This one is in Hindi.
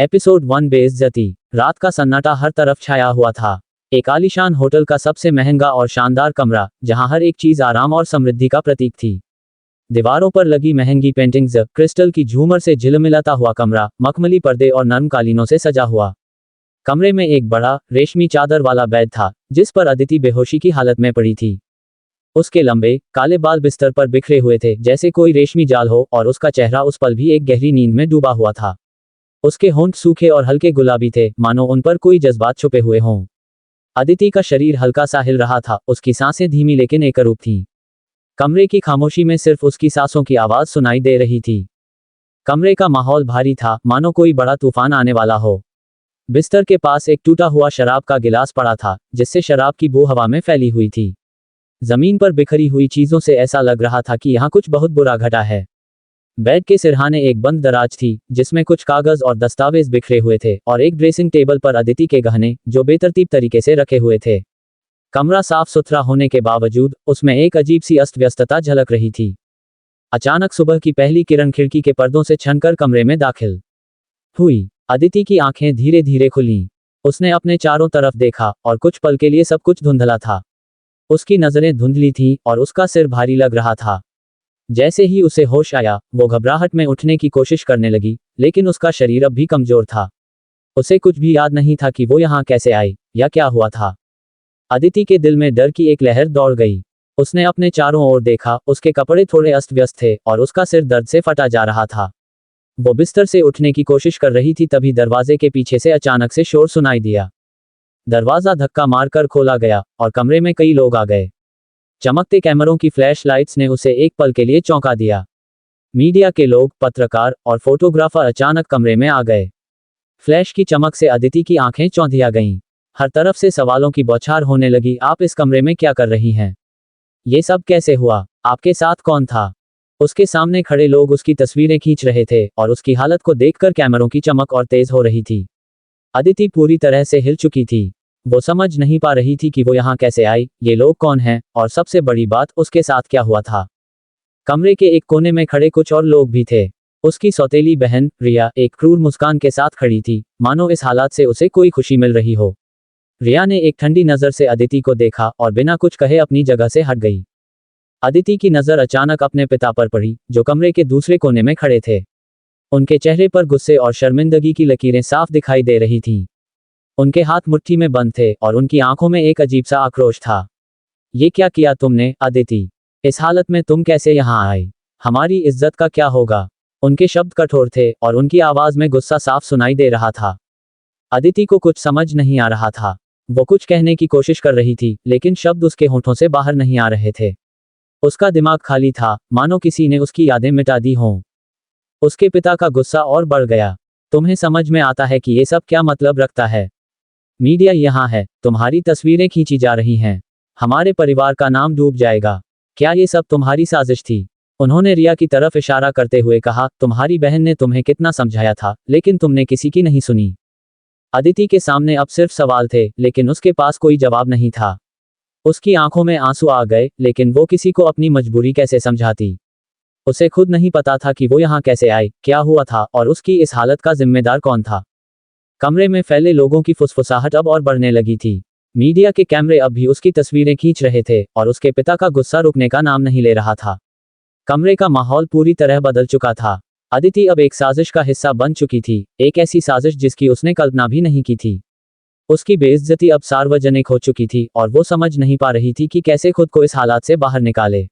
एपिसोड 1 बेइज्जती। रात का सन्नाटा हर तरफ छाया हुआ था। एक आलीशान होटल का सबसे महंगा और शानदार कमरा, जहां हर एक चीज आराम और समृद्धि का प्रतीक थी। दीवारों पर लगी महंगी पेंटिंग्स, क्रिस्टल की झूमर से झिलमिलाता हुआ कमरा, मखमली पर्दे और नरम कालीनों से सजा हुआ। कमरे में एक बड़ा, रेशमी चादर वाला बेड था, जिस पर अदिति बेहोशी की हालत में पड़ी थी। उसके लंबे, काले बाल बिस्तर पर बिखरे हुए थे, जैसे कोई रेशमी जाल हो, और उसका चेहरा उस पल भी एक गहरी नींद में डूबा हुआ था। उसके होंठ सूखे और हल्के गुलाबी थे, मानो उन पर कोई जज्बात छुपे हुए हों। अदिति का शरीर हल्का सा हिल रहा था, उसकी सांसें धीमी लेकिन एकरूप थीं। कमरे की खामोशी में सिर्फ उसकी सांसों की आवाज सुनाई दे रही थी। कमरे का माहौल भारी था, मानो कोई बड़ा तूफान आने वाला हो। बिस्तर के पास एक टूटा हुआ शराब का गिलास पड़ा था, जिससे शराब की बू हवा में फैली हुई थी। जमीन पर बिखरी हुई चीजों से ऐसा लग रहा था कि यहाँ कुछ बहुत बुरा घटा है। बेड के सिरहाने एक बंद दराज थी, जिसमें कुछ कागज और दस्तावेज बिखरे हुए थे, और एक ड्रेसिंग टेबल पर अदिति के गहने, जो बेतरतीब तरीके से रखे हुए थे। कमरा साफ सुथरा होने के बावजूद उसमें एक अजीब सी अस्त व्यस्तता झलक रही थी। अचानक सुबह की पहली किरण खिड़की के पर्दों से छनकर कमरे में दाखिल हुई। अदिति की आंखें धीरे धीरे खुलीं। उसने अपने चारों तरफ देखा, और कुछ पल के लिए सब कुछ धुंधला था। उसकी नजरें धुंधली थीं, और उसका सिर भारी लग रहा था। जैसे ही उसे होश आया, वो घबराहट में उठने की कोशिश करने लगी, लेकिन उसका शरीर अब भी कमजोर था। उसे कुछ भी याद नहीं था कि वो यहाँ कैसे आई, या क्या हुआ था। अदिति के दिल में डर की एक लहर दौड़ गई। उसने अपने चारों ओर देखा, उसके कपड़े थोड़े अस्त व्यस्त थे, और उसका सिर दर्द से फटा जा रहा था। वो बिस्तर से उठने की कोशिश कर रही थी, तभी दरवाजे के पीछे से अचानक से शोर सुनाई दिया। दरवाजा धक्का मारकर खोला गया, और कमरे में कई लोग आ गए। चमकते कैमरों की फ्लैश लाइट्स ने उसे एक पल के लिए चौंका दिया। मीडिया के लोग, पत्रकार और फोटोग्राफर अचानक कमरे में आ गए। फ्लैश की चमक से अदिति की आंखें चौंधिया गईं। हर तरफ से सवालों की बौछार होने लगी। आप इस कमरे में क्या कर रही हैं? ये सब कैसे हुआ? आपके साथ कौन था? उसके सामने खड़े लोग उसकी तस्वीरें खींच रहे थे, और उसकी हालत को देखकर कैमरों की चमक और तेज हो रही थी। अदिति पूरी तरह से हिल चुकी थी। वो समझ नहीं पा रही थी कि वो यहाँ कैसे आई, ये लोग कौन हैं, और सबसे बड़ी बात, उसके साथ क्या हुआ था। कमरे के एक कोने में खड़े कुछ और लोग भी थे। उसकी सौतेली बहन, रिया, एक क्रूर मुस्कान के साथ खड़ी थी, मानो इस हालात से उसे कोई खुशी मिल रही हो। रिया ने एक ठंडी नजर से अदिति को देखा, और बिना कुछ कहे अपनी जगह से हट गई। अदिति की नजर अचानक अपने पिता पर पड़ी, जो कमरे के दूसरे कोने में खड़े थे। उनके चेहरे पर गुस्से और शर्मिंदगी की लकीरें साफ दिखाई दे रही थीं। उनके हाथ मुट्ठी में बंद थे, और उनकी आंखों में एक अजीब सा आक्रोश था। ये क्या किया तुमने, अदिति? इस हालत में तुम कैसे यहाँ आई? हमारी इज्जत का क्या होगा? उनके शब्द कठोर थे, और उनकी आवाज में गुस्सा साफ सुनाई दे रहा था। अदिति को कुछ समझ नहीं आ रहा था। वो कुछ कहने की कोशिश कर रही थी, लेकिन शब्द उसके होठों से बाहर नहीं आ रहे थे। उसका दिमाग खाली था, मानो किसी ने उसकी यादें मिटा दी हों। उसके पिता का गुस्सा और बढ़ गया। तुम्हें समझ में आता है कि ये सब क्या मतलब रखता है? मीडिया यहाँ है, तुम्हारी तस्वीरें खींची जा रही हैं, हमारे परिवार का नाम डूब जाएगा। क्या ये सब तुम्हारी साजिश थी? उन्होंने रिया की तरफ इशारा करते हुए कहा, तुम्हारी बहन ने तुम्हें कितना समझाया था, लेकिन तुमने किसी की नहीं सुनी। अदिति के सामने अब सिर्फ सवाल थे, लेकिन उसके पास कोई जवाब नहीं था। उसकी आंखों में आंसू आ गए, लेकिन वो किसी को अपनी मजबूरी कैसे समझाती। उसे खुद नहीं पता था कि वो यहाँ कैसे आई, क्या हुआ था, और उसकी इस हालत का जिम्मेदार कौन था। कमरे में फैले लोगों की फुसफुसाहट अब और बढ़ने लगी थी। मीडिया के कैमरे अब भी उसकी तस्वीरें खींच रहे थे, और उसके पिता का गुस्सा रुकने का नाम नहीं ले रहा था। कमरे का माहौल पूरी तरह बदल चुका था। अदिति अब एक साजिश का हिस्सा बन चुकी थी, एक ऐसी साजिश जिसकी उसने कल्पना भी नहीं की थी। उसकी बेइज्जती अब सार्वजनिक हो चुकी थी, और वो समझ नहीं पा रही थी कि कैसे खुद को इस हालात से बाहर निकाले।